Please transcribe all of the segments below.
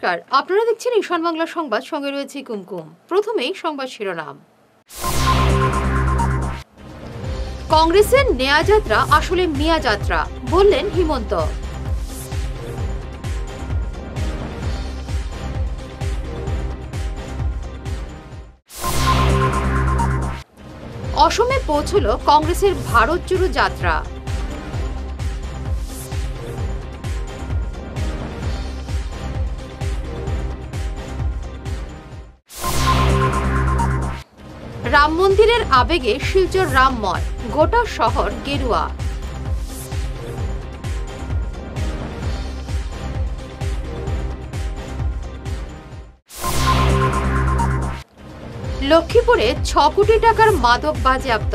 নমস্কার, আপনারা দেখছেন ঈশান বাংলা সংবাদ, সঙ্গে রয়েছে কুমকুম। প্রথমেই সংবাদ শিরোনাম। কংগ্রেসের নেয়া যাত্রা আসলে মিয়া যাত্রা, বললেন হিমন্ত। অসমে পৌঁছল কংগ্রেসের ভারত জোড়ো যাত্রা। রাম মন্দিরের আবেগে শিলচর রামময়, গোটা শহর গেরুয়া। লক্ষ্মীপুরে 6 কোটি টাকার মাদক বাজেয়াপ্ত,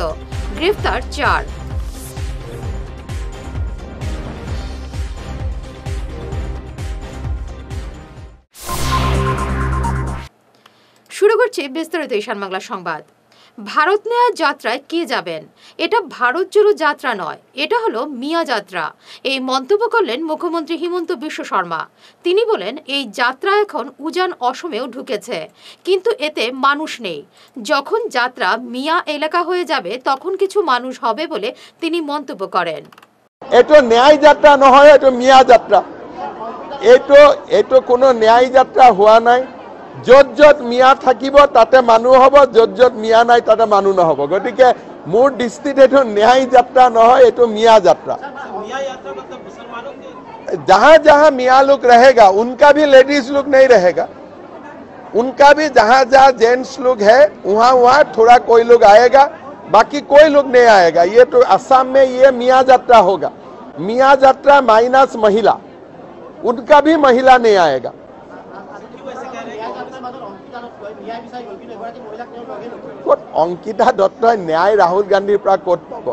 গ্রেফতার 4। শুরু করছি বিস্তারিত ঈশান বাংলা সংবাদ। ভারত নেয়া যাত্রায় কে যাবেন? এটা ভারত জোড়ো যাত্রা নয়, এটা হলো মিয়া যাত্রা। এই মন্তব্য করলেন মুখ্যমন্ত্রী হিমন্ত বিশ্ব শর্মা। তিনি বলেন, এই যাত্রা এখন উজান অসমেও ঢুকেছে, কিন্তু এতে মানুষ নেই। যখন যাত্রা মিয়া এলাকা হয়ে যাবে তখন কিছু মানুষ হবে বলে তিনি মন্তব্য করেন। এটা ন্যায় যাত্রা নহয়, এটা মিয়া যাত্রা। এইটো কোনো ন্যায় যাত্রা হোৱা নাই। য'ত য'ত মিয়া থাকিব তাতে মানুহ হ'ব, য'ত য'ত মিয়া নাই তাতে মানুহ নহ'ব। গতিকে মোৰ দৃষ্টিত এইটো ন্যায় যাত্ৰা নহয়, এইটো মিয়া যাত্ৰা। जहाँ जहाँ मिया लोग रहेगा उनका भी लेडीज लोग नहीं रहेगा, उनका भी जहाँ जहाँ जेंट्स लोग है वहाँ वहाँ थोड़ा कोई लोग आएगा, बाकी कोई लोग नहीं आएगा। ये तो असम में ये मिया यात्रा होगा। मिया यात्रा माइनस महिला, उनका भी महिला नहीं आएगा। अंकिता दत्त न्याय राहुल गांधी कत पाब?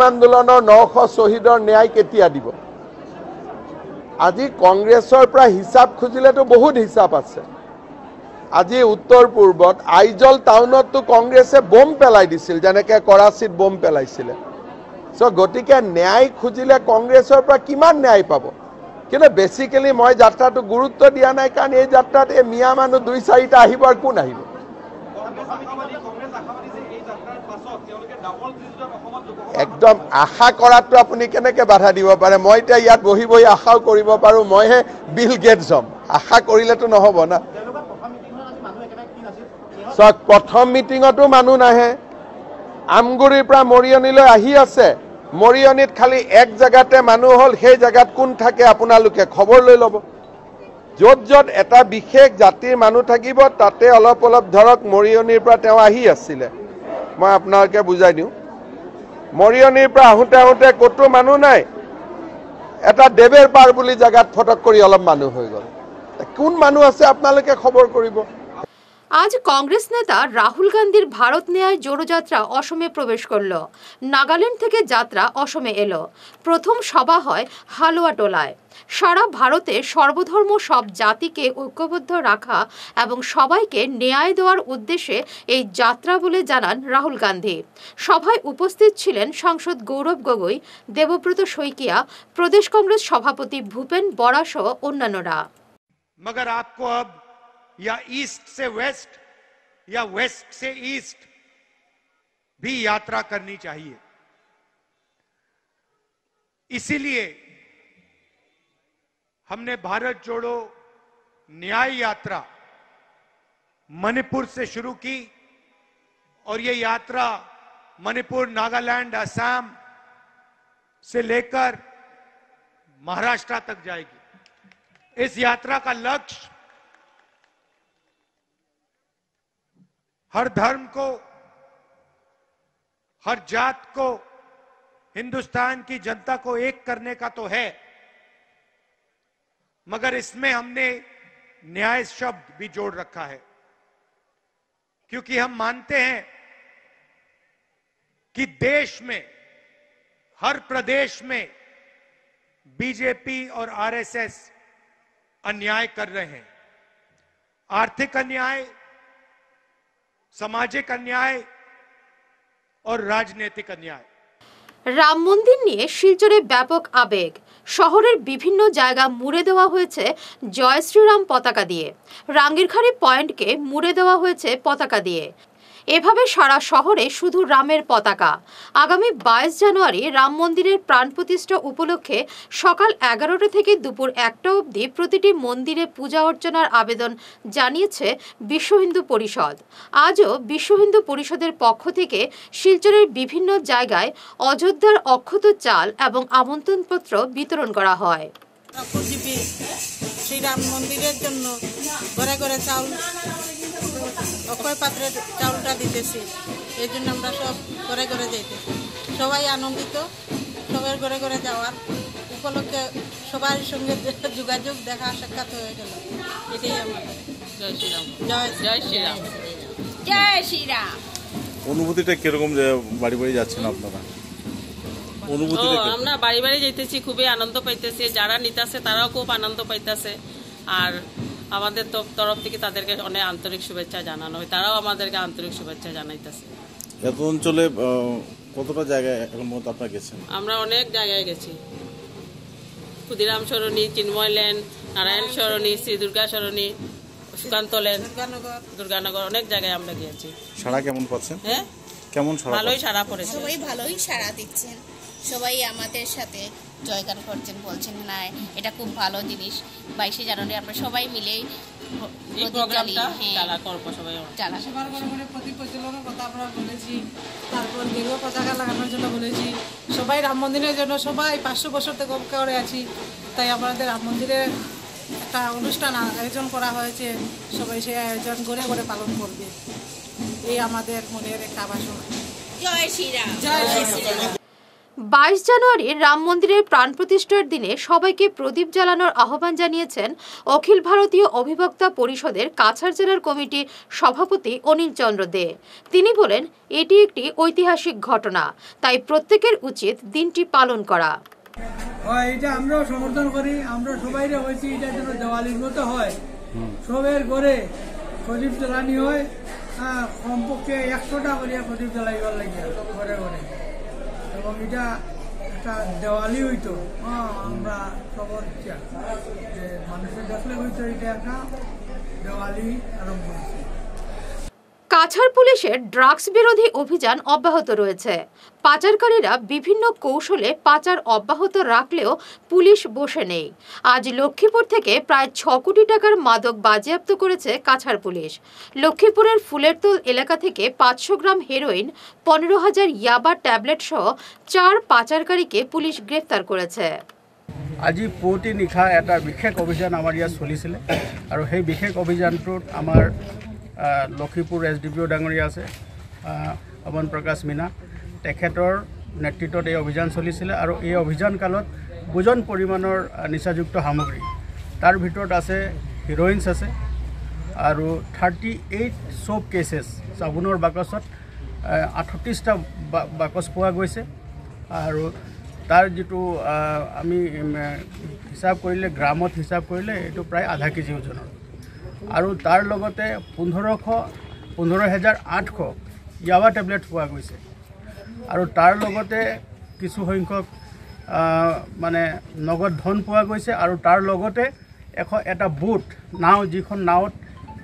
आंदोलन 900 शहीदर न्याय केতিয়া দিব? আজি কংগ্ৰেছৰ পৰা হিচাপ খুজিলে তো বহুত হিচাপ আছে। আজি উত্তৰ পূৰ্বত আইজল টাউনতো কংগ্ৰেছে বম পেলাই দিছিল, যেনেকৈ কৰাচিত বম পেলাইছিলে। গতিকে ন্যায় খুজিলে কংগ্ৰেছৰ পৰা কিমান ন্যায় পাব? কিন্তু বেসিক্যালি মই যাত্ৰাটো গুৰুত্ব দিয়া নাই, কাৰণ এই যাত্ৰাত এই মিয়া মানুহ 2-4টা আহিব আৰু কোন আহিব? একদম আশা কৰাটো আপুনি কেনেকৈ বাধা দিব পাৰে? মই এতিয়া ইয়াত বহি বহি আশাও কৰিব পাৰোঁ, মইহে বিল গেটছ হ'ম। আশা কৰিলেতো নহ'ব না। চাওক, প্ৰথম মিটিঙতো মানুহ নাহে। আমগুৰিৰ পৰা মৰিয়নিলৈ আহি আছে, মৰিয়নিত খালি এক জেগাতে মানুহ হ'ল, সেই জেগাত কোন থাকে আপোনালোকে খবৰ লৈ ল'ব। য'ত য'ত এটা বিশেষ জাতিৰ মানুহ থাকিব তাতে অলপ অলপ ধৰক মৰিয়নিৰ পৰা তেওঁ আহি আছিলে। মই আপোনালোকে বুজাই দিওঁ, মৰিয়নিৰ পৰা আহোঁতে আহোঁতে ক'তো মানুহ নাই, এটা দেৱেৰ পাৰ বুলি জেগাত ফটক কৰি অলপ মানুহ হৈ গ'ল। কোন মানুহ আছে আপোনালোকে খবৰ কৰিব। আজ কংগ্রেস নেতা রাহুল গান্ধীর ভারত নেয়ার জোড়োযাত্রা অসমে প্রবেশ করল। নাগাল্যান্ড থেকে যাত্রা অসমে এলো। প্রথম সভা হয় হালুয়াটোলায়। সারা ভারতে সর্বধর্ম সব জাতিকে ঐক্যবদ্ধ রাখা এবং সবাইকে ন্যায় দেওয়ার উদ্দেশ্যে এই যাত্রা বলে জানান রাহুল গান্ধী। সভায় উপস্থিত ছিলেন সাংসদ গৌরব গগৈ, দেবব্রত শইকিয়া, প্রদেশ কংগ্রেস সভাপতি ভূপেন বরা সহ অন্যান্যরা। मगर आपको अब या ईस्ट से वेस्ट या वेस्ट से ईस्ट भी यात्रा करनी चाहिए। इसीलिए हमने भारत जोड़ो न्याय यात्रा मणिपुर से शुरू की और ये यात्रा मणिपुर, नागालैंड, असम से लेकर महाराष्ट्र तक जाएगी। इस यात्रा का लक्ष्य हर धर्म को, हर जात को, हिंदुस्तान की जनता को एक करने का तो है, मगर इसमें हमने न्याय शब्द भी जोड़ रखा है, क्योंकि हम मानते हैं कि देश में, हर प्रदेश में बीजेपी और आरएसएस अन्याय कर रहे हैं। आर्थिक अन्याय, सामाजिक अन्याय और राजनीतिक अन्याय। রাম মন্দির নিয়ে শিলচরে ব্যাপক আবেগ। শহরের বিভিন্ন জায়গা মুড়ে দেওয়া হয়েছে জয় শ্রীরাম পতাকা দিয়ে। রাঙ্গিরখাড়ি পয়েন্টকে মুড়ে দেওয়া হয়েছে পতাকা দিয়ে। এভাবে সারা শহরে শুধু রামের পতাকা। আগামী 22 জানুয়ারি রাম মন্দিরের প্রাণ প্রতিষ্ঠা উপলক্ষে সকাল 11টা থেকে দুপুর 1টা অবধি প্রতিটি মন্দিরে পূজা অর্চনার আবেদন জানিয়েছে বিশ্ব হিন্দু পরিষদ। আজও বিশ্ব হিন্দু পরিষদের পক্ষ থেকে শিলচরের বিভিন্ন জায়গায় অযোধ্যার অক্ষত চাল এবং আমন্ত্রণপত্র বিতরণ করা হয়। শ্রীরাম মন্দিরের জন্য ঘরে ঘরে চাউল, অক্ষয় পাত্রের চাউলটা দিতেছি। এই জন্য আমরা সব ঘরে ঘরে যাইতেছি। সবাই আনন্দিত। সবার ঘরে ঘরে যাওয়ার উপলক্ষে সবার সঙ্গে যোগাযোগ, দেখা সাক্ষাৎ হয়ে গেল। এটাই আমাদের। জয় শ্রীরাম। জয় জয় শ্রীরাম। জয় শ্রীরাম। অনুভূতিটা কিরকম যে বাড়ি বাড়ি যাচ্ছেন আপনারা? আমরা বাড়ি বাড়ি যাইতেছি, খুবই আনন্দ পাইতেছি। যারা নিতেছে তারাও খুব আনন্দ পাইতেছে। আর আমাদের তরফ থেকে তাদেরকে অনেক আন্তরিক শুভেচ্ছা জানানো হয়, তারাও আমাদেরকে আন্তরিক শুভেচ্ছা জানাইতেছে। এত অঞ্চলে কতটা জায়গায় এখন পর্যন্ত আপনারা গেছেন? আমরা অনেক জায়গায় গেছি। ক্ষুদিরাম সরণি, চিন্ময় লেন, নারায়ণ সরণি, শ্রী দুর্গা সরণি, সুকান্ত লেন, দুর্গানগর, অনেক জায়গায় আমরা গিয়েছি। সাড়া কেমন পাচ্ছেন? হ্যাঁ, কেমন সাড়া? ভালোই সাড়া পড়েছে। সবাই ভালোই সাড়া দিচ্ছেন, সবাই আমাদের সাথে জয়গান করছেন, বলছেন না এটা খুব ভালো জিনিস। 22 জানুয়ারি আমরা সবাই মিলে এই প্রোগ্রামটা চালা করব, সবাই চালা। সবার ঘরে ঘরে প্রদীপ প্রজ্বলনের কথা আমরা বলেছি, তারপর গেরুয়া পতাকা লাগানোর জন্য বলেছি। সবাই রাম মন্দিরের জন্য, সবাই 500 বছর থেকে অপেক্ষা করে আছি। তাই আমাদের রাম মন্দিরে একটা অনুষ্ঠান আয়োজন করা হয়েছে। সবাই সেই আয়োজন ঘরে ঘরে পালন করবে, এই আমাদের মনের একটা বাসনা। জয় শ্রীরাম। জয় শ্রীরাম। 22 জানুয়ারি রাম মন্দিরের প্রাণ প্রতিষ্ঠার দিনে সবাইকে প্রদীপ জ্বালানোর আহ্বান জানিয়েছেন অখিল ভারতীয় অভিবক্তা পরিষদের কাছাড় জেলার কমিটির সভাপতি অনিল চন্দ্র দে। তিনি বলেন, এটি একটি ঐতিহাসিক ঘটনা, তাই প্রত্যেকের উচিত দিনটি পালন করা। এটা আমরাও সমর্থন করি। আমরা সবাই হয়েছি এটা যেন দেওয়ালির মতো হয়, সবের ঘরে প্রদীপ জ্বালানি হয়। কমপক্ষে 100টা করে প্রদীপ জ্বালাইবার লাগে ঘরে ঘরে, এবং এটা একটা দেওয়ালি হইতো। আমরা সবার ইচ্ছা যে মানুষের দেখলে হইতো এটা একটা দেওয়ালি আরম্ভ হয়েছে। কাছাড় পুলিশের ড্রাগস বিরোধী অভিযান অব্যাহত রয়েছে। পাচারকারীরা বিভিন্ন কৌশলে পাচার অব্যাহত রাখলেও পুলিশ বসে নেই। আজ লক্ষ্মীপুর থেকে প্রায় 6 কোটি টাকার মাদক বাজেয়াপ্ত করেছে কাছাড় পুলিশ। লক্ষ্মীপুরের ফুলেরতোল এলাকা থেকে 500 গ্রাম হেরোইন, 15,000 ইয়াবা ট্যাবলেট সহ 4 পাচারকারীকে পুলিশ গ্রেফতার করেছে। আজি পুৱতি নিশা এটা বিশেষ অভিযান আমাৰ ইয়াত চলিছিলে, আৰু সেই বিশেষ অভিযানটোত আমাৰ লক্ষীপুৰ SDPO ডাঙৰীয়া আছে অমন প্ৰকাশ মীনা, তেখেতৰ নেতৃত্বত এই অভিযান চলিছিলে। আৰু এই অভিযান কালত বুজন পৰিমাণৰ নিচাযুক্ত সামগ্ৰী, তাৰ ভিতৰত আছে হিৰইনছ আছে, আৰু 38 সোপ কেছেছ, চাবোনৰ বাকচত 38টা বাকচ পোৱা গৈছে। আৰু তাৰ যিটো আমি হিচাপ কৰিলে, গ্ৰামত হিচাপ কৰিলে এইটো প্ৰায় আধা কেজি ওজনৰ। আৰু তাৰ লগতে 15,800 ইয়াবা টেবলেট পোৱা গৈছে। আৰু তাৰ লগতে কিছু সংখ্যক মানে নগদ ধন পোৱা গৈছে। আৰু তাৰ লগতে এটা বুট নাও, যিখন নাৱত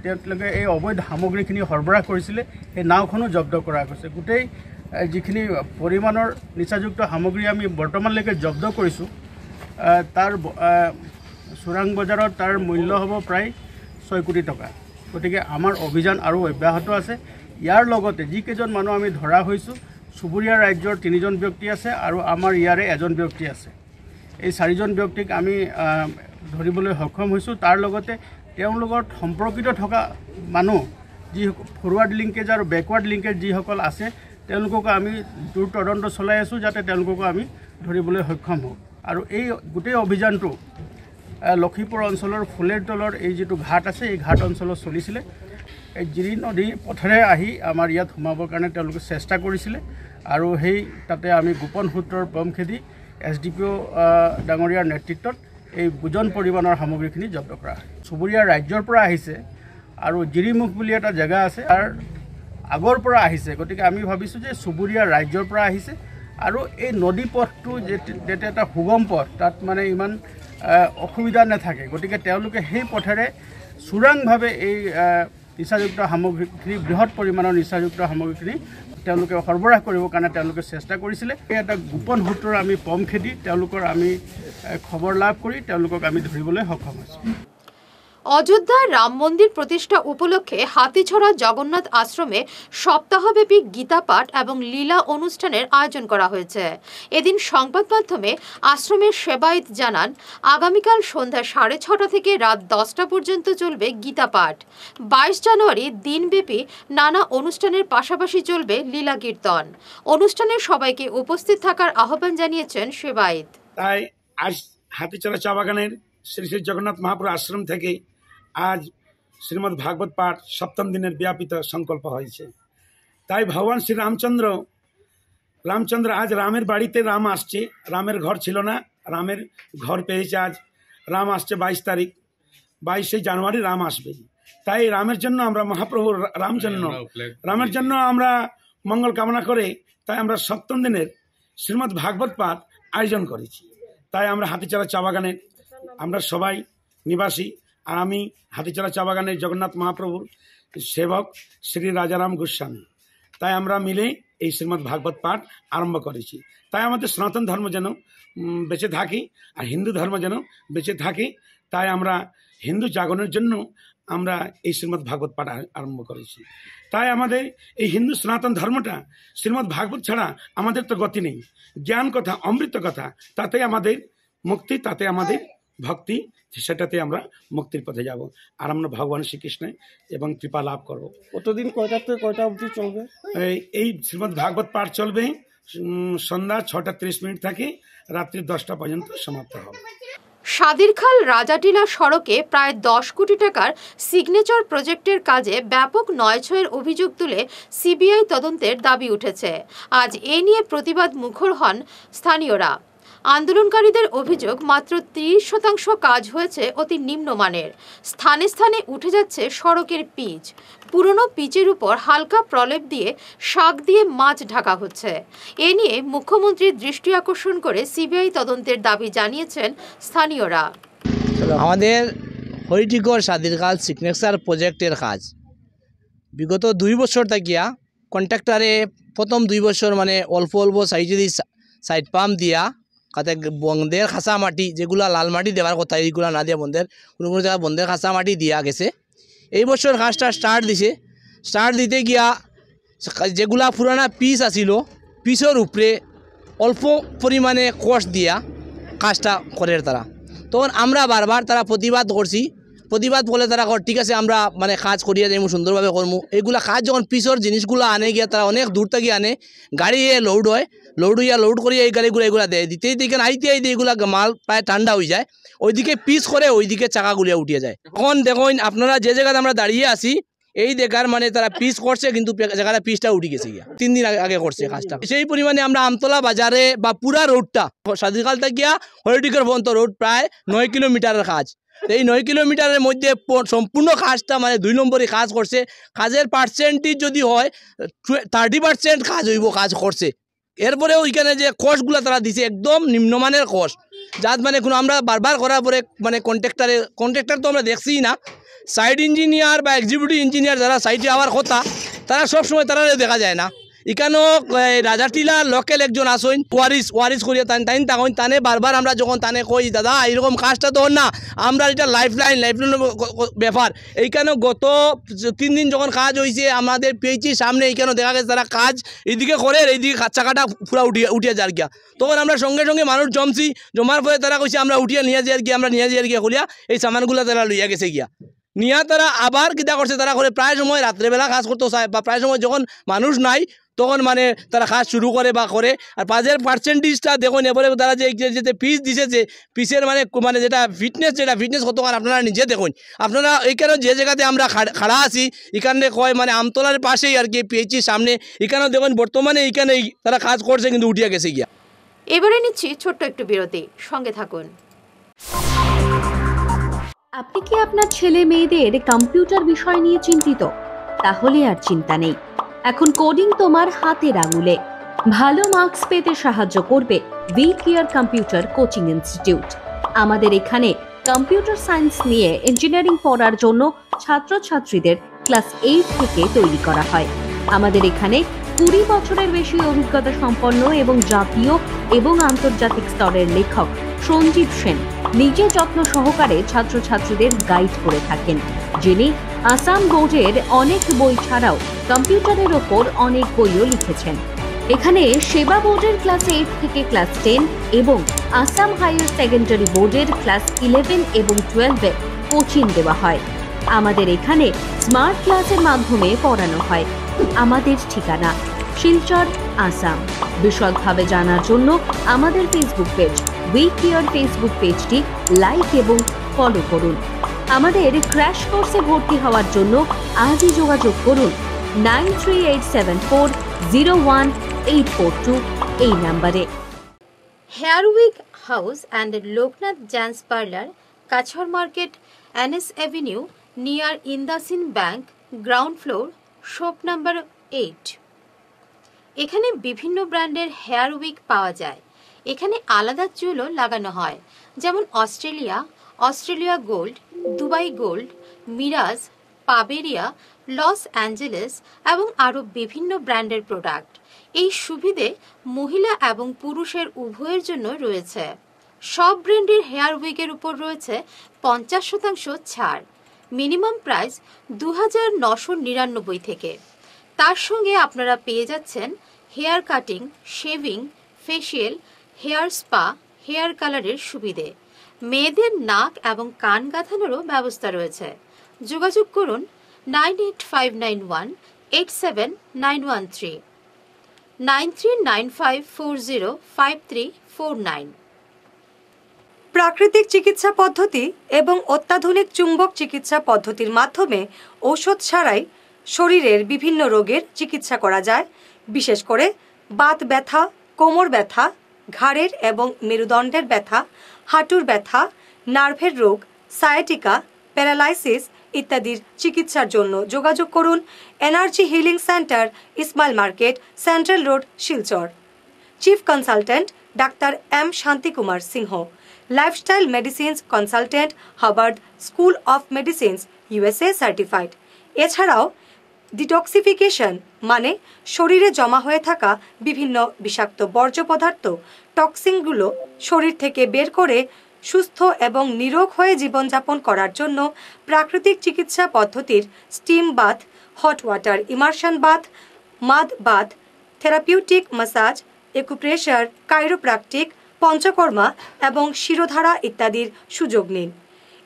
তেওঁলোকে এই অবৈধ সামগ্ৰীখিনি সৰবৰাহ কৰিছিলে, সেই নাওখনো জব্দ কৰা গৈছে। গোটেই যিখিনি পৰিমাণৰ নিচাযুক্ত সামগ্ৰী আমি বৰ্তমানলৈকে জব্দ কৰিছোঁ, তাৰ চোৰাং বজাৰত তাৰ মূল্য হ'ব প্ৰায় 6 কোটি টকা। গতিকে আমাৰ অভিযান আৰু অব্যাহত আছে। ইয়াৰ লগতে যিকেইজন মানুহ আমি ধৰা হৈছোঁ, চুবুৰীয়া ৰাজ্যৰ 3জন ব্যক্তি আছে আৰু আমাৰ ইয়াৰে এজন ব্যক্তি আছে। এই 4জন ব্যক্তিক আমি ধৰিবলৈ সক্ষম হৈছোঁ। তাৰ লগতে তেওঁলোকৰ সম্পৰ্কিত থকা মানুহ, যি ফৰৱাৰ্ড লিংকেজ আৰু বেকৱাৰ্ড লিংকেজ যিসকল আছে, তেওঁলোককো আমি দূৰ তদন্ত চলাই আছোঁ, যাতে তেওঁলোককো আমি ধৰিবলৈ সক্ষম হওঁ। আৰু এই গোটেই অভিযানটো লক্ষীপুৰ অঞ্চলৰ ফুলেৰতলৰ এই যিটো ঘাট আছে, এই ঘাট অঞ্চলত চলিছিলে। এই জিৰি নদীৰ পথেৰে আহি আমাৰ ইয়াত সোমাবৰ কাৰণে তেওঁলোকে চেষ্টা কৰিছিলে, আৰু সেই তাতে আমি গোপন সূত্ৰৰ বম খেদি SDPO ডাঙৰীয়াৰ নেতৃত্বত এই বুজন পৰিমাণৰ সামগ্ৰীখিনি জব্দ কৰা হয়। চুবুৰীয়া ৰাজ্যৰ পৰা আহিছে, আৰু জিৰিমুখ বুলি এটা জেগা আছে, তাৰ আগৰ পৰা আহিছে। গতিকে আমি ভাবিছোঁ যে চুবুৰীয়া ৰাজ্যৰ পৰা আহিছে, আৰু এই নদী পথটো যেতিয়া এটা সুগম পথ, তাত মানে ইমান অসুবিধা নাথাকে। গতিকে তেওঁলোকে সেই পথেৰে চোৰাংভাৱে এই নিচাযুক্ত সামগ্ৰীখিনি, বৃহৎ পৰিমাণৰ নিচাযুক্ত সামগ্ৰীখিনি তেওঁলোকে সৰবৰাহ কৰিবৰ কাৰণে তেওঁলোকে চেষ্টা কৰিছিলে। এই এটা গোপন সূত্ৰৰ আমি পম খেদি তেওঁলোকৰ আমি খবৰ লাভ কৰি তেওঁলোকক আমি ধৰিবলৈ সক্ষম হৈছোঁ। অযোধ্যায় রাম মন্দির প্রতিষ্ঠা উপলক্ষে হাতিছড়া জগন্নাথ আশ্রমে সপ্তাহব্যাপী গীতা পাঠ এবং লীলা অনুষ্ঠানের আয়োজন করা হয়েছে। এদিন সংবাদ মাধ্যমে আশ্রমের সেবায়েত জানান, আগামীকাল সন্ধ্যা 6:30 থেকে রাত 10টা পর্যন্ত চলবে গীতা পাঠ। 22 জানুয়ারি দিনব্যাপী নানা অনুষ্ঠানের পাশাপাশি চলবে লীলা কীর্তন। অনুষ্ঠানে সবাইকে উপস্থিত থাকার আহ্বান জানিয়েছেন সেবায়েত। তাই আজ হাতিছড়া চা বাগানের শ্রী শ্রী জগন্নাথ মহাপ্রভু আশ্রম থেকে আজ শ্রীমদ্ ভাগবত পাঠ সপ্তম দিনের ব্যাপিত সংকল্প হয়েছে। তাই ভগবান শ্রী রামচন্দ্র আজ রামের বাড়িতে রাম আসছে। রামের ঘর ছিল না, রামের ঘর পেয়েছে আজ। রাম আসছে 22 তারিখ, 22শে জানুয়ারি রাম আসবে। তাই রামের জন্য আমরা মহাপ্রভু রামের জন্য আমরা মঙ্গল কামনা করে তাই আমরা সপ্তম দিনের শ্রীমদ্ ভাগবত পাঠ আয়োজন করেছি। তাই আমরা হাতিছড়া চা বাগানের আমরা সবাই নিবাসী, আর আমি হাতিছড়া চা বাগানের জগন্নাথ মহাপ্রভুর সেবক শ্রী রাজারাম গোস্বামী। তাই আমরা মিলে এই শ্রীমদ্ ভাগবত পাঠ আরম্ভ করেছি। তাই আমাদের সনাতন ধর্ম যেন বেঁচে থাকি আর হিন্দু ধর্ম যেন বেঁচে থাকে। তাই আমরা হিন্দু জাগরণের জন্য আমরা এই শ্রীমদ্ ভাগবত পাঠ আরম্ভ করেছি। তাই আমাদের এই হিন্দু সনাতন ধর্মটা শ্রীমদ্ ভাগবত ছাড়া আমাদের তো গতি নেই। জ্ঞান কথা, অমৃত কথা, তাতে আমাদের মুক্তি, তাতে আমাদের ভক্তি, সেটাতে আমরা মুক্তির পথে যাব। আর আমরা ভগবান শ্রীকৃষ্ণের এবং কৃপা লাভ করব। কতদিন কয়টা থেকে কয়টা অবধি চলবে? এই শ্রীমদ্ ভাগবত পাঠ চলবে সন্ধ্যা 6:30 থেকে রাত্রি 10টা পর্যন্ত সমাপ্ত হবে। সাদিরখাল রাজাটিলা সড়কে প্রায় 10 কোটি টাকার সিগনেচার প্রজেক্টের কাজে ব্যাপক নয়ছয়ের অভিযোগ তুলে সিবিআই তদন্তের দাবি উঠেছে। আজ এ নিয়ে প্রতিবাদ মুখর হন স্থানীয়রা। আন্দোলনকারীদের অভিযোগ, মাত্র 30% কাজ হয়েছে অতি নিম্নমানের। স্থানে স্থানে উঠে যাচ্ছে সড়কের পিচ। পুরনো পিচের উপর হালকা প্রলেপ দিয়ে শাক দিয়ে মাছ ঢাকা হচ্ছে। এ নিয়ে মুখ্যমন্ত্রীর দৃষ্টি আকর্ষণ করে সিবিআই তদন্তের দাবি জানিয়েছেন স্থানীয়রা। আমাদের হরিটিগড় সাদিরখাল সিগনেচার প্রজেক্টের কাজ বিগত 2 বছর থাকিয়া কন্ট্রাক্টরে প্রথম 2 বছর মানে অল্প অল্প সাইড পাম্প দিয়া কাতে বন্ধের খাসা মাটি, যেগুলা লাল মাটি দেওয়ার কথা এইগুলা না দিয়া বন্ধের কোনো কোনো জায়গায় বন্ধের খাসা মাটি দিয়া গেছে। এই বছর কাজটা স্টার্ট দিতে গিয়া যেগুলা পুরানা পিস আসিল, পিসের উপরে অল্প পরিমাণে কষ্ট দিয়া কাজটা করে তারা। তখন আমরা বারবার তারা প্রতিবাদ করছি। প্রতিবাদ বলে তারা ঠিক আছে আমরা মানে কাজ করিয়া যাইমু, সুন্দরভাবে করমু। এইগুলা কাজ যখন পিসর জিনিসগুলো আনে গিয়া তারা অনেক দূর থেকে আনে, গাড়ি লোড হয়, লোড করিয়া এই গাড়িগুলো এগুলা দেয়। দিতেই দেখেন আইতে এইগুলা মাল প্রায় ঠান্ডা হয়ে যায়, ওইদিকে পিস করে ওইদিকে চাকাগুলিয়া উঠিয়ে যায়। এখন দেখুন আপনারা যে জায়গাতে আমরা দাঁড়িয়ে আছি এই দেখার মানে তারা পিস করছে, কিন্তু জায়গাটা পিসটা উঠে গেছে গিয়া 3 দিন আগে করছে কাজটা। সেই পরিমাণে আমরা আমতলা বাজারে বা পুরা রোডটা সাদিরখাল থেকে হরিটিগড় পর্যন্ত রোড প্রায় 9 কিলোমিটারের কাজ। এই 9 কিলোমিটারের মধ্যে সম্পূর্ণ কাজটা মানে 2 নম্বরই কাজ করছে। কাজের পার্সেন্টেজ যদি হয় 30% কাজ হইব, কাজ করছে। এরপরে ওইখানে যে কোর্সগুলো তারা দিছে একদম নিম্নমানের কোর্স, যার মানে কোনো আমরা বারবার করার পরে মানে কন্ট্রাক্টর তো আমরা দেখছি না, সাইট ইঞ্জিনিয়ার বা এক্সিকিউটিভ ইঞ্জিনিয়ার যারা সাইটে হওয়ার কথা তারা সবসময় তারা দেখা যায় না। এখানেও রাজাটিলা লোকেল একজন আসইন ওয়ারিস করিয়া তাইন তখন তানে বারবার আমরা যখন তানে কই দাদা এরকম কাজটা তো না, আমরা এটা লাইফলাইন ব্যাপার। এইখানেও গত 3 দিন যখন কাজ হয়েছে আমাদের পেয়েছির সামনে এইখানেও দেখা গেছে তারা কাজ এইদিকে করে এইদিকে চাকাটা পুরা উঠিয়ে যার গিয়া। তখন আমরা সঙ্গে সঙ্গে মানুষ জমার পরে তারা কইছে আমরা উঠিয়ে নিয়ে যাই গিয়া, আমরা নিয়ে যাই গিয়া করিয়া এই সামানগুলো তারা লইয়া গেছে গিয়া। নিয়া তারা আবার কিতা করছে, তারা করে প্রায় সময় রাত্রেবেলা কাজ করতে চায় বা প্রায় সময় যখন মানুষ নাই তখন মানে তারা কাজ শুরু করে বা করে। আর কাজের পার্সেন্টেজটা দেখুন, এবারে তারা যে পিস দিছে, যে পিসের মানে যেটা ফিটনেস কতক্ষণ আপনারা নিজে দেখুন। আপনারা এইখানে যে জায়গাতে আমরা খাড়া আছি এখানে কয় মানে আমতলার পাশেই আর কি পিএইচির সামনে, এখানেও দেখুন বর্তমানে এইখানেই তারা কাজ করছে কিন্তু উঠিয়া গেছে গিয়া। এবারে নিচ্ছি ছোট্ট একটু বিরতি, সঙ্গে থাকুন। আপনি কি আপনার ছেলে মেয়েদের কম্পিউটার বিষয় নিয়ে চিন্তিত? তাহলে আর চিন্তা নেই, এখন কোডিং তোমার হাতের আঙুলে। ভালো মার্কস পেতে সাহায্য করবে we care computer coaching institute. আমাদের এখানে কম্পিউটার সায়েন্স নিয়ে ইঞ্জিনিয়ারিং পড়ার জন্য ছাত্রছাত্রীদের ক্লাস 8 থেকে তৈরি করা হয়। আমাদের এখানে 20 বছরের বেশি অভিজ্ঞতা সম্পন্ন এবং জাতীয় এবং আন্তর্জাতিক স্তরের লেখক সঞ্জীব সেন নিজে যত্ন সহকারে ছাত্রছাত্রীদের গাইড করে থাকেন, যিনি আসাম বোর্ডের অনেক বই ছাড়াও কম্পিউটারের ওপর অনেক বইও লিখেছেন। এখানে সেবা বোর্ডের ক্লাস 8 থেকে ক্লাস 10 এবং আসাম হায়ার সেকেন্ডারি বোর্ডের ক্লাস 11 এবং 12-এ কোচিং দেওয়া হয়। আমাদের এখানে স্মার্ট ক্লাসের মাধ্যমে পড়ানো হয়। আমাদের ঠিকানা শিলচর, আসাম। বিশদভাবে জানার জন্য আমাদের Facebook page we care Facebook পেজটি লাইক এবং ফলো করুন। আমাদের ক্র্যাশ কোর্সে ভর্তি হওয়ার জন্য আজই যোগাযোগ করুন 9387401842 এই নম্বরে। Hair wig house and Loknath gents parlour, Cachar market, NS Avenue, near IndusInd bank, ground floor, shop number 8। এখানে বিভিন্ন ব্র্যান্ডের হেয়ার উইক পাওয়া যায়। এখানে আলাদা চুলও লাগানো হয়, যেমন Australia gold, Dubai gold, Mirage, পাবেরিয়া, লস অ্যাঞ্জেলেস এবং আরও বিভিন্ন ব্র্যান্ডের প্রোডাক্ট। এই সুবিধে মহিলা এবং পুরুষের উভয়ের জন্য রয়েছে। সব ব্র্যান্ডের হেয়ার উইকের উপর রয়েছে 50% ছাড়। মিনিমাম প্রাইস 2999 থেকে। তার সঙ্গে আপনারা পেয়ে যাচ্ছেন hair cutting, shaving, facial, hair spa, hair কালারের সুবিধে। মেয়েদের নাক এবং কান গাঁথানোরও ব্যবস্থা রয়েছে। যোগাযোগ করুন 98591-87913, 9395405349। প্রাকৃতিক চিকিৎসা পদ্ধতি এবং অত্যাধুনিক চুম্বক চিকিৎসা পদ্ধতির মাধ্যমে ঔষধ ছাড়াই শরীরের বিভিন্ন রোগের চিকিৎসা করা যায়। বিশেষ করে বাত ব্যথা, কোমর ব্যথা, ঘাড়ের এবং মেরুদণ্ডের ব্যথা, হাঁটুর ব্যথা, নার্ভের রোগ, সায়াটিকা, প্যারালাইসিস ইত্যাদির চিকিৎসার জন্য যোগাযোগ করুন energy healing centre, Ismail market, central road, Silchar. Chief consultant doctor M. Shantikumar Singh, lifestyle medicines consultant, Harvard school of medicines, USA certified. এছাড়াও ডিটক্সিফিকেশন মানে শরীরে জমা হয়ে থাকা বিভিন্ন বিষাক্ত বর্জ্য পদার্থ, টক্সিনগুলো শরীর থেকে বের করে সুস্থ এবং নিরোগ হয়ে জীবনযাপন করার জন্য প্রাকৃতিক চিকিৎসা পদ্ধতির steam bath, hot water immersion bath, mud bath, therapeutic massage, acupressure, chiropractic, Panchakarma এবং শিরোধারা ইত্যাদির সুযোগ নিন।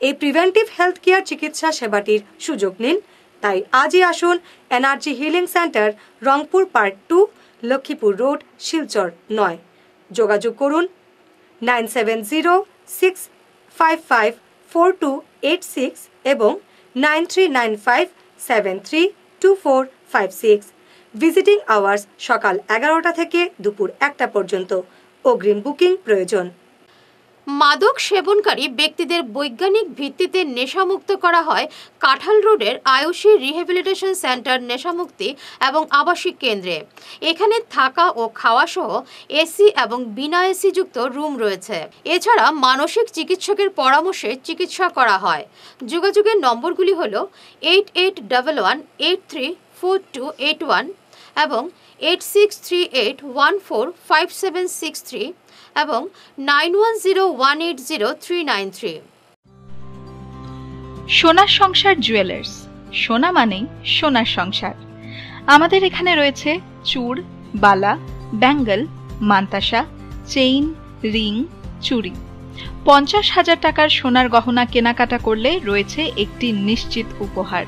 এই প্রিভেন্টিভ হেলথ কেয়ার চিকিৎসা সেবাটির সুযোগ নিন। তাই আজই আসুন energy healing centre, Rangpur part 2, Lakshmipur road, Silchar 9। যোগাযোগ করুন 9706554286 এবং 9395732456। ভিজিটিং আওয়ার্স সকাল 11টা থেকে দুপুর 1টা পর্যন্ত। অগ্রিম বুকিং প্রয়োজন। মাদক সেবনকারী ব্যক্তিদের বৈজ্ঞানিক ভিত্তিতে নেশামুক্ত করা হয় কাঁঠাল রোডের আয়ুষী রিহ্যাবিলিটেশন সেন্টার নেশামুক্তি এবং আবাসিক কেন্দ্রে। এখানে থাকা ও খাওয়া সহ এসি এবং বিনা এসি যুক্ত রুম রয়েছে। এছাড়া মানসিক চিকিৎসকের পরামর্শে চিকিৎসা করা হয়। যোগাযোগের নম্বরগুলি হল 8811834281 এবং 8638145763 এবং 9101803993। সোনার সংসার জুয়েলার্স, সোনা মানেই সোনার সংসার। আমাদের এখানে রয়েছে চূড়, বালা, ব্যাঙ্গল, মান্তাসা, চেইন, রিং, চুড়ি। 50,000 টাকার সোনার গহনা কেনাকাটা করলে রয়েছে একটি নিশ্চিত উপহার।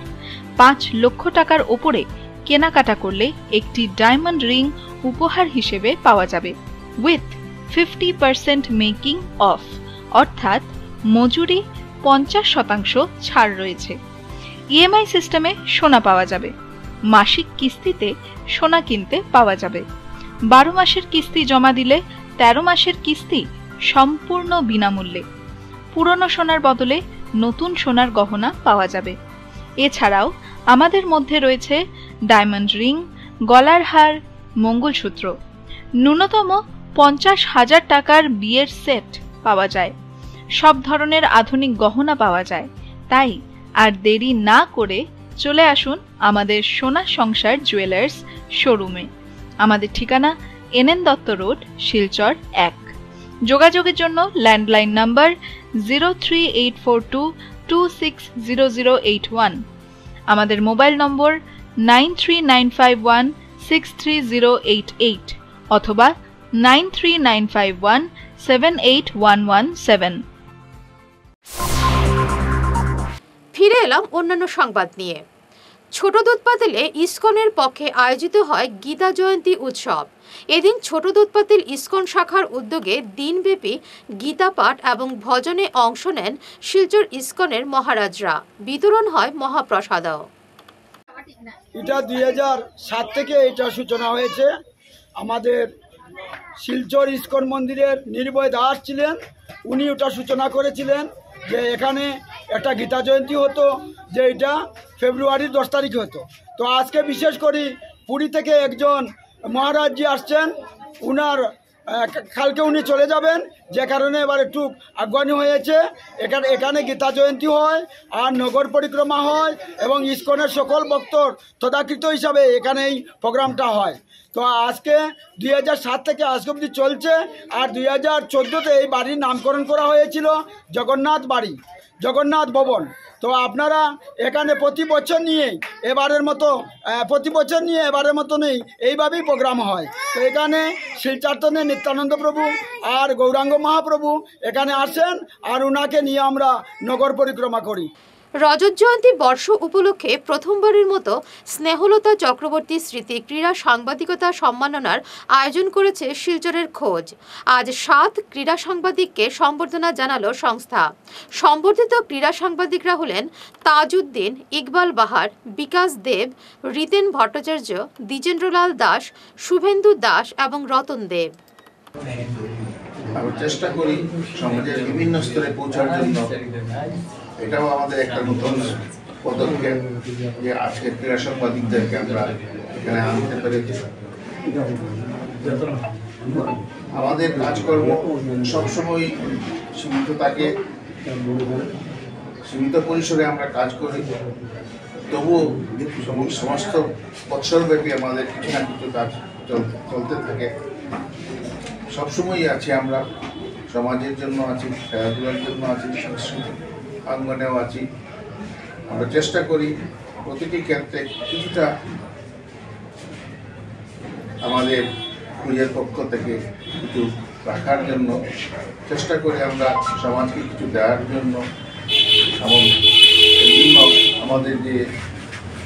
5 লক্ষ টাকার ওপরে কেনাকাটা করলে একটি ডায়মন্ড রিং উপহার হিসেবে পাওয়া যাবে উইথ 50% মেকিং অফ, অর্থাৎ মজুরি 50% ছাড় রয়েছে। ইএমআই সিস্টেমে সোনা পাওয়া যাবে। মাসিক কিস্তিতে সোনা কিনতে পাওয়া যাবে। 12 মাসের কিস্তি জমা দিলে 13 মাসের কিস্তি সম্পূর্ণ বিনামূল্যে। পুরনো সোনার বদলে নতুন সোনার গহনা পাওয়া যাবে। এছাড়াও আমাদের মধ্যে রয়েছে ডায়মন্ড রিং, গলার হার, মঙ্গলসূত্র। ন্যূনতম 50,000 টাকার বিয়ের সেট পাওয়া যায়। সব ধরনের আধুনিক গহনা পাওয়া যায়। তাই আর দেরি না করে চলে আসুন আমাদের সোনা সংসার জুয়েলার্স শোরুমে। আমাদের ঠিকানা NN দত্ত রোড, শিলচর 1। যোগাযোগের জন্য ল্যান্ডলাইন নাম্বার 038422600081, আমাদের মোবাইল নম্বর 9395163088 অথবা 9395178117। ফিরে এলাম অন্যান্য সংবাদ নিয়ে। ছোট দুধপাতিলে ইসকনের পক্ষে আয়োজিত হয় গীতা জয়ন্তী উৎসব। এদিন ছোট দুধপাতিল ইসকন শাখার উদ্যোগে দিনব্যাপী গীতা পাঠ এবং ভজনে অংশ নেন শিলচর ইসকনের মহারাজরা। বিতরণ হয় মহাপ্রসাদও। এটা 2007 থেকে এটা সূচনা হয়েছে। আমাদের শিলচর ইসকন মন্দিরের নির্ভয় দাস ছিলেন, উনি ওটা সূচনা করেছিলেন যে এখানে একটা গীতা জয়ন্তী হতো, যে এটা ফেব্রুয়ারির 10 তারিখে হতো। তো আজকে বিশেষ করে পুরী থেকে একজন মহারাজজি আসছেন, উনার কালকে উনি চলে যাবেন, যে কারণে এবার একটু আগ্রহী হয়েছে। এখানে গীতা জয়ন্তী হয় আর নগর পরিক্রমা হয় এবং ইসকনের সকল ভক্তর তদাকৃত হিসাবে এখানে এই প্রোগ্রামটা হয়। তো আজকে 2007 থেকে আজকে অবধি চলছে। আর 2014-তে এই বাড়ির নামকরণ করা হয়েছিল জগন্নাথ বাড়ি, জগন্নাথ ভবন। তো আপনারা এখানে প্রতি বছর নিয়ে এবারের মতো নেই এইভাবেই প্রোগ্রাম হয়। তো এখানে শিলচার্তনের নিত্যানন্দ প্রভু আর গৌরাঙ্গ মহাপ্রভু এখানে আসেন আর ওনাকে নিয়ে আমরা নগর পরিক্রমা করি। রজত জয়ন্তী বর্ষ উপলক্ষে প্রথমবারের মতো স্নেহলতা চক্রবর্তী স্মৃতি ক্রীড়া সাংবাদিকতা সম্মাননার আয়োজন করেছে শিলচরের খোঁজ। আজ 7 ক্রীড়া সাংবাদিককে সম্বর্ধনা জানালো সংস্থা। সম্বর্ধিত ক্রীড়া সাংবাদিকরা হলেন তাজউদ্দিন, ইকবাল বাহার, বিকাশ দেব, রিতেন ভট্টাচার্য, দ্বিজেন্দ্রলাল দাস, শুভেন্দু দাস এবং রতন দেব। আমরা চেষ্টা করি সমাজের বিভিন্ন স্তরে পৌঁছার জন্য। এটাও আমাদের একটা নতুন পদক্ষেপ যে আজকে ক্রীড়া সাংবাদিকদেরকে আমরা এখানে আনতে পেরেছি। আমাদের কাজকর্ম সবসময় সীমিত থাকে, সীমিত পরিসরে আমরা কাজ করি, তবুও সমস্ত বৎসরব্যাপী আমাদের কিছু না কিছু কাজ চলতে থাকে। সবসময়ই আছি আমরা, সমাজের জন্য আছি, খেলাধুলার জন্য আছি, সাংস্কৃতিক অঙ্গনেও আছি। আমরা চেষ্টা করি প্রতিটি ক্ষেত্রে কিছুটা আমাদের নিজের পক্ষ থেকে কিছু রাখার জন্য চেষ্টা করি, আমরা সমাজকে কিছু দেওয়ার জন্য। এবং বিভিন্ন আমাদের যে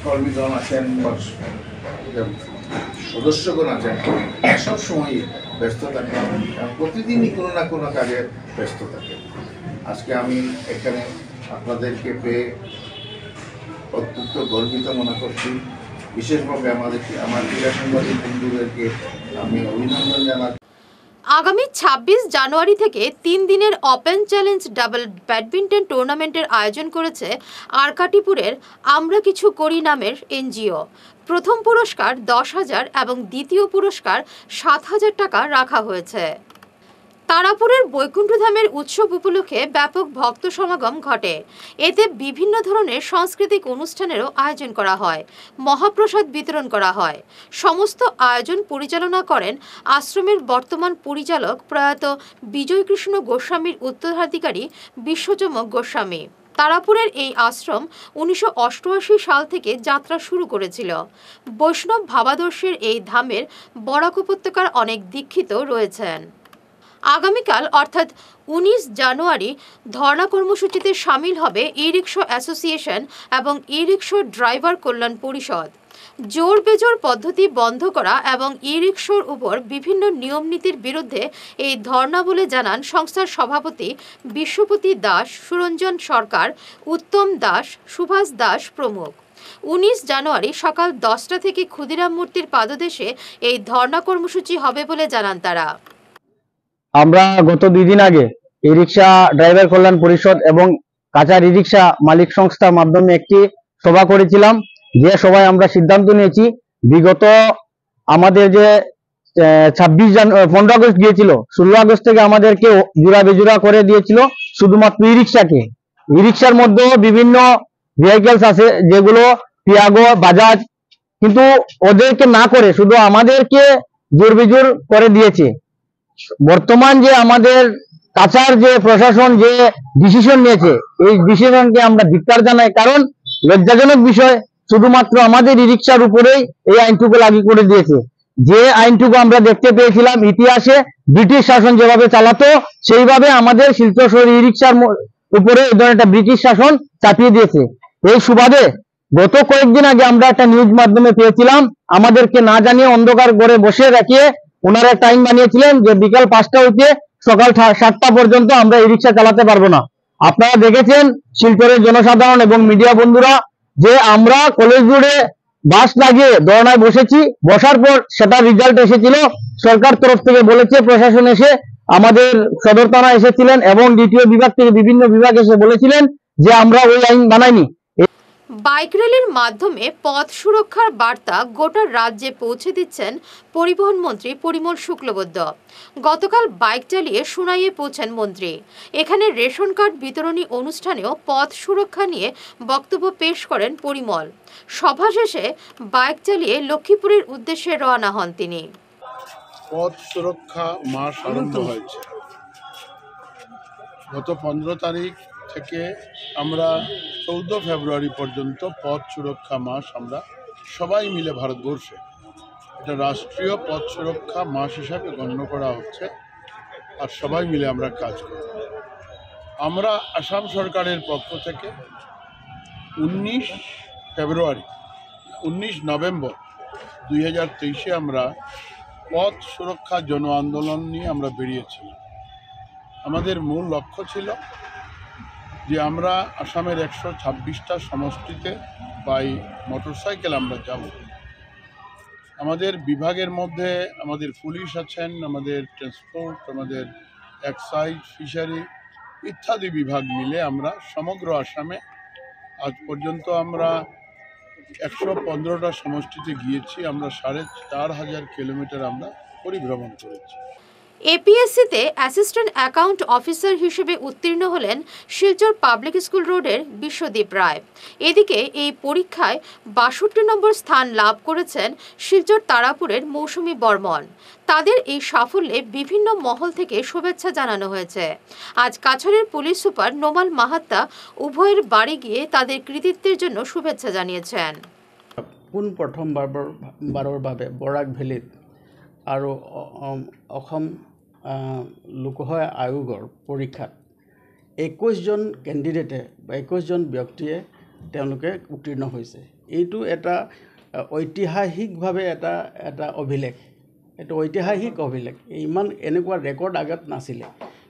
কর্মীগণ আছেন বা সদস্যগণ আছেন সবসময়ই ব্যস্ত থাকে, প্রতিদিনই কোনো না কোনো কাজে ব্যস্ত থাকে। আজকে আমি এখানে আপনাদেরকে পেয়ে অত্যন্ত গর্বিত মনে করছি। বিশেষভাবে আমার ক্রীড়া সাংবাদিক বন্ধুদেরকে আমি অভিনন্দন জানাচ্ছি। আগামী 26 জানুয়ারি থেকে 3 দিনের ওপেন চ্যালেঞ্জ ডাবল ব্যাডমিন্টন টুর্নামেন্টের আয়োজন করেছে আরকাটিপুরের আমরা কিছু করি নামের এনজিও। প্রথম পুরস্কার 10,000 এবং দ্বিতীয় পুরস্কার 7,000 টাকা রাখা হয়েছে। তারাপুরের বৈকুণ্ঠধামের উৎসব উপলক্ষে ব্যাপক ভক্ত সমাগম ঘটে। এতে বিভিন্ন ধরনের সাংস্কৃতিক অনুষ্ঠানেরও আয়োজন করা হয়, মহাপ্রসাদ বিতরণ করা হয়। সমস্ত আয়োজন পরিচালনা করেন আশ্রমের বর্তমান পরিচালক প্রয়াত বিজয়কৃষ্ণ গোস্বামীর উত্তরাধিকারী বিশ্বচমক গোস্বামী। তারাপুরের এই আশ্রম 1988 সাল থেকে যাত্রা শুরু করেছিল। বৈষ্ণব ভাবাদর্শের এই ধামের বরাক উপত্যকার অনেক দীক্ষিত রয়েছেন। আগামীকাল অর্থাৎ 19 জানুয়ারি ধর্ণা কর্মসূচিতে সামিল হবে ই-রিক্সা অ্যাসোসিয়েশন এবং ই-রিক্সা ড্রাইভার কল্যাণ পরিষদ। জোর বেজোর পদ্ধতি বন্ধ করা এবং ই-রিক্সার উপর বিভিন্ন নিয়মনীতির বিরুদ্ধে এই ধর্ণা বলে জানান সংস্থার সভাপতি বিশ্বপতি দাস, সুরঞ্জন সরকার, উত্তম দাস, সুভাষ দাস প্রমুখ। 19 জানুয়ারি সকাল 10টা থেকে ক্ষুদিরাম মূর্তির পাদদেশে এই ধর্ণা কর্মসূচি হবে বলে জানান তারা। আমরা গত 2 দিন আগে ই রিক্সা ড্রাইভার কল্যাণ পরিষদ এবং কাচার ই রিক্সা মালিক সংস্থার মাধ্যমে একটি সভা করেছিলাম, যে সভায় আমরা সিদ্ধান্ত নিয়েছি বিগত আমাদের যে 15 আগস্ট গিয়েছিল, 16 আগস্ট থেকে আমাদেরকে জোড়া বেজোড়া করে দিয়েছিল শুধুমাত্র ই রিক্সাকে। ই রিক্সার মধ্যেও বিভিন্ন ভেহিকেলস আছে যেগুলো টিয়াগো, বাজাজ, কিন্তু ওদেরকে না করে শুধু আমাদেরকে জোর বেজোর করে দিয়েছে। বর্তমান যে আমাদের কাছার যে প্রশাসন যে ডিসিশন নিয়েছে, এই ডিসিশনকে আমরা ধিক্কার জানাই। কারণ লজ্জাজনক বিষয়, শুধুমাত্র আমাদের ই রিক্সার উপরেই এই আইনটুকু লাগু করে দিয়েছে। যে আইনটুকু আমরা দেখতে পেয়েছিলাম ইতিহাসে ব্রিটিশ শাসন যেভাবে চালাতো, সেইভাবে আমাদের শিলচর শহরে ই রিক্সার উপরে এই ধরনের একটা ব্রিটিশ শাসন চাপিয়ে দিয়েছে। এই সুবাদে গত কয়েকদিন আগে আমরা একটা নিউজ মাধ্যমে পেয়েছিলাম, আমাদেরকে না জানিয়ে অন্ধকার ঘরে বসে রাখিয়ে ওনারা টাইম বানিয়েছিলেন যে বিকাল 5টা হইতে সকাল 7টা পর্যন্ত আমরা ই রিক্সা চালাতে পারবো না। আপনারা দেখেছেন শিলচরের জনসাধারণ এবং মিডিয়া বন্ধুরা যে আমরা কলেজ রোডে বাস লাগিয়ে ধর্নায় বসেছি। বসার পর সেটা রেজাল্ট এসেছিল, সরকার তরফ থেকে বলেছে, প্রশাসন এসে আমাদের সদর থানা এসেছিলেন এবং দ্বিতীয় বিভাগ থেকে বিভিন্ন বিভাগ এসে বলেছিলেন যে আমরা ওই আইন বানাইনি। বাইক র্যালির মাধ্যমে পথ সুরক্ষার বার্তা গোটা রাজ্যে পৌঁছে দিচ্ছেন পরিবহন মন্ত্রী পরিমল শুক্লবৈদ্য। গতকাল বাইক চালিয়ে সুনাইয়ে পৌঁছেন মন্ত্রী। এখানে রেশন কার্ড বিতরণী অনুষ্ঠানেও পথ সুরক্ষা নিয়ে বক্তব্য পেশ করেন পরিমল। সভা শেষে বাইক চালিয়ে লক্ষ্মীপুরের উদ্দেশ্যে রওনা হন তিনি। পথ সুরক্ষা মাস আরম্ভ হয়েছে। গত 15 তারিখ থেকে আমরা 14 ফেব্রুয়ারি পর্যন্ত পথ সুরক্ষা মাস আমরা সবাই মিলে ভারতবর্ষে এটা রাষ্ট্রীয় পথ সুরক্ষা মাস হিসাবে গণ্য করা হচ্ছে, আর সবাই মিলে আমরা কাজ করি। আমরা আসাম সরকারের পক্ষ থেকে 19 নভেম্বর 2023 আমরা পথ সুরক্ষা জন আন্দোলন নিয়ে আমরা বেরিয়েছিলাম। আমাদের মূল লক্ষ্য ছিল যে আমরা আসামের 126টা সমষ্টিতে বাই মোটরসাইকেল আমরা যাব। আমাদের বিভাগের মধ্যে আমাদের পুলিশ আছেন, আমাদের ট্রান্সপোর্ট, আমাদের এক্সাইজ, ফিশারি ইত্যাদি বিভাগ মিলে আমরা সমগ্র আসামে আজ পর্যন্ত আমরা 115টা সমষ্টিতে গিয়েছি। আমরা 4500 কিলোমিটার আমরা পরিভ্রমণ করেছি। এপিএসসিতে অ্যাসিস্ট্যান্ট অ্যাকাউন্ট অফিসার হিসেবে উত্তীর্ণ হলেন শিলচর পাবলিক স্কুল রোডের বিশ্বদীপ রায়। এদিকে এই পরীক্ষায় 62 নম্বর স্থান লাভ করেছেন শিলচর তারাপুরের মৌসুমী বর্মন। তাদের এই সাফল্যে বিভিন্ন মহল থেকে শুভেচ্ছা জানানো হয়েছে। আজ কাছাড়ের পুলিশ সুপার নোমাল মাহাত্তা উভয়ের বাড়ি গিয়ে তাদের কৃতিত্বের জন্য শুভেচ্ছা জানিয়েছেন। পোনপ্ৰথমবাৰৰ বাবে বৰাক ভেলীত আৰু অসম লোকসেৱা আয়োগৰ পৰীক্ষাত 21জন কেণ্ডিডেটে বা 21জন ব্যক্তিয়ে তেওঁলোকে উত্তীৰ্ণ হৈছে। এইটো এটা ঐতিহাসিকভাৱে এটা অভিলেখ, এইটো ঐতিহাসিক অভিলেখ। ইমান এনেকুৱা ৰেকৰ্ড আগত নাছিলে।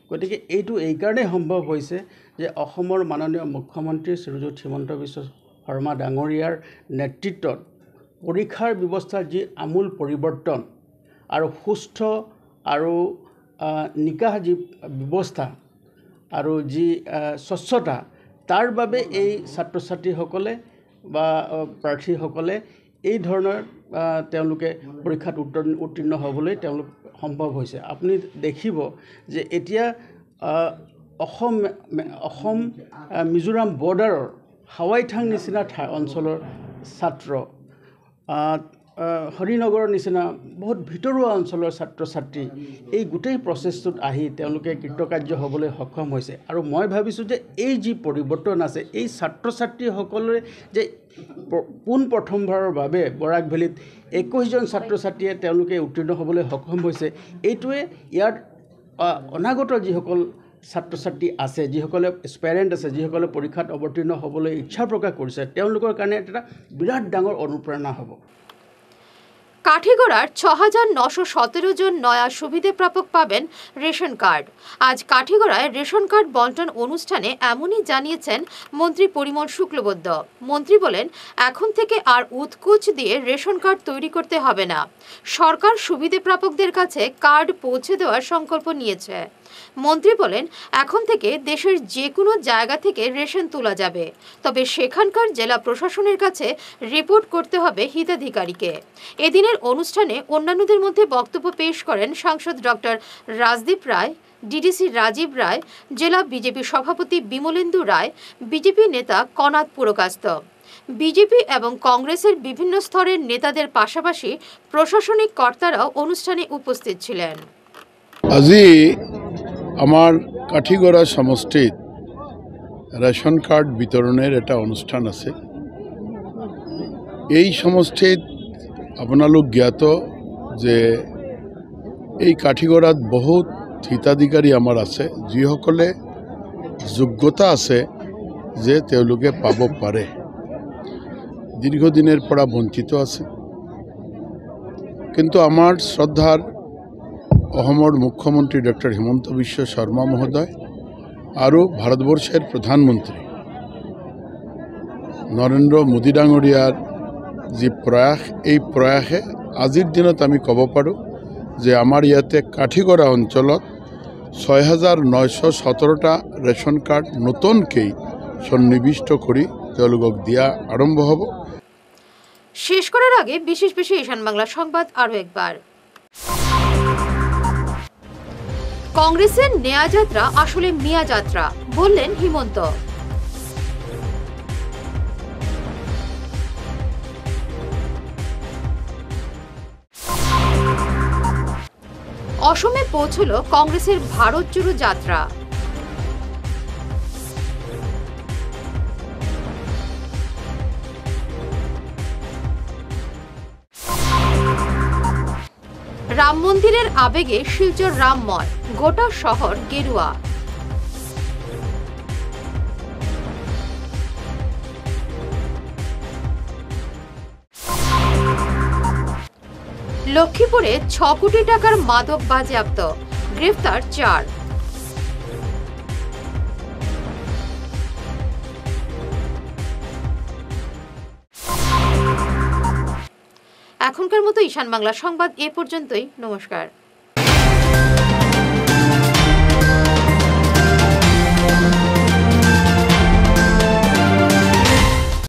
গতিকে এইটো এইকাৰণেই সম্ভৱ হৈছে যে অসমৰ মাননীয় মুখ্যমন্ত্ৰী শ্ৰীযুত হিমন্ত বিশ্ব শৰ্মা ডাঙৰীয়াৰ নেতৃত্বত পৰীক্ষাৰ ব্যৱস্থাৰ যি আমূল পৰিৱৰ্তন আৰু সুস্থ আৰু নিকাহ যি ব্যৱস্থা আৰু যি স্বচ্ছতা, তাৰ বাবে এই ছাত্ৰ ছাত্ৰীসকলে বা প্ৰাৰ্থীসকলে এই ধৰণৰ তেওঁলোকে পৰীক্ষাত উত্তীৰ্ণ হ'বলৈ তেওঁলোক সম্ভৱ হৈছে। আপুনি দেখিব যে এতিয়া অসম মিজোৰাম বৰ্ডাৰৰ হাৱাইথাং নিচিনা অঞ্চলৰ ছাত্ৰ, হৰিনগৰৰ নিচিনা বহুত ভিতৰুৱা অঞ্চলৰ ছাত্ৰ ছাত্ৰী এই গোটেই প্ৰচেছটোত আহি তেওঁলোকে কৃতকাৰ্য হ'বলৈ সক্ষম হৈছে। আৰু মই ভাবিছোঁ যে এই যি পৰিৱৰ্তন আছে, এই ছাত্ৰ ছাত্ৰীসকলে যে পোনপ্ৰথমবাৰৰ বাবে বৰাক ভেলীত 21জন ছাত্ৰ ছাত্ৰীয়ে তেওঁলোকে উত্তীৰ্ণ হ'বলৈ সক্ষম হৈছে, এইটোৱে ইয়াৰ অনাগত যিসকল ছাত্ৰ ছাত্ৰী আছে, যিসকলে এস্পাইৰেণ্ট আছে, যিসকলে পৰীক্ষাত অৱতীৰ্ণ হ'বলৈ ইচ্ছা প্ৰকাশ কৰিছে, তেওঁলোকৰ কাৰণে এটা বিৰাট ডাঙৰ অনুপ্ৰেৰণা হ'ব। কাঠিগড়ার ৬,৯১৭ জন নয়া সুবিধে প্রাপক পাবেন রেশন কার্ড। আজ কাঠিগড়ায় রেশন কার্ড বন্টন অনুষ্ঠানে এমনই জানিয়েছেন মন্ত্রী পরিমল শুক্লবৈদ্য। মন্ত্রী বলেন, এখন থেকে আর উৎকুচ দিয়ে রেশন কার্ড তৈরি করতে হবে না। সরকার সুবিধে প্রাপকদের কাছে কার্ড পৌঁছে দেওয়ার সংকল্প নিয়েছে। মন্ত্রী বলেন, এখন থেকে দেশের যে কোনো জায়গা থেকে রেশন তোলা যাবে, তবে সেখানকার জেলা প্রশাসনের কাছে রিপোর্ট করতে হবে হিতাধিকারীকে। এদিনের অনুষ্ঠানে অন্যান্যদের মধ্যে বক্তব্য পেশ করেন সাংসদ ডক্টর রাজদীপ রায়, ডিডিসি রাজীব রায়, জেলা বিজেপি সভাপতি বিমলেন্দু রায়, বিজেপি নেতা কনাদ পুরকাস্ত। বিজেপি এবং কংগ্রেসের বিভিন্ন স্তরের নেতাদের পাশাপাশি প্রশাসনিক কর্তারাও অনুষ্ঠানে উপস্থিত ছিলেন। আজি আমার কাঠিগড়া সমষ্টিত রেশন কার্ড বিতরণের একটা অনুষ্ঠান আছে। এই সমষ্টিত আপোনালোক জ্ঞাত যে এই কাঠিগড়াত বহুত হিতাধিকাৰী আমাৰ আছে, যিসকলে যোগ্যতা আছে যে তেওঁলোকে পাব পাৰে, দীর্ঘদিনের পৰা বঞ্চিত আছে। কিন্তু আমাৰ শ্ৰদ্ধাৰ অসমৰ মুখ্যমন্ত্ৰী ডক্টৰ হিমন্ত বিশ্ব শৰ্মা মহোদয় আৰু ভাৰতবৰ্ষৰ প্ৰধানমন্ত্ৰী নৰেন্দ্ৰ মোদী ডাঙৰীয়াৰ যি প্ৰয়াস, এই প্ৰয়াসে আজিৰ দিনত আমি ক'ব পাৰোঁ যে আমাৰ ইয়াতে কাঠিগড়া অঞ্চলত ৬,৯১৭টা ৰেচন কাৰ্ড নতুনকৈ সন্নিবিষ্ট কৰি তেওঁলোকক দিয়া আৰম্ভ হ'ব। শেষ করার আগে বিশেষ ঈশান বাংলা সংবাদ আরো একবার। কংগ্রেসের নেয়া যাত্রা আসলে মিয়া যাত্রা, বললেন হিমন্ত। অসমে পৌঁছল কংগ্রেসের ভারত জোড়ো যাত্রা। রাম মন্দিরের আবেগে শিলচর রামময়, গোটা শহর গেরুয়া। লক্ষ্মীপুরে ৬ কোটি টাকার মাদক বাজেয়াপ্ত, গ্রেফতার ৪। এখনকার মতো ঈশান বাংলা সংবাদ এ পর্যন্তই। নমস্কার।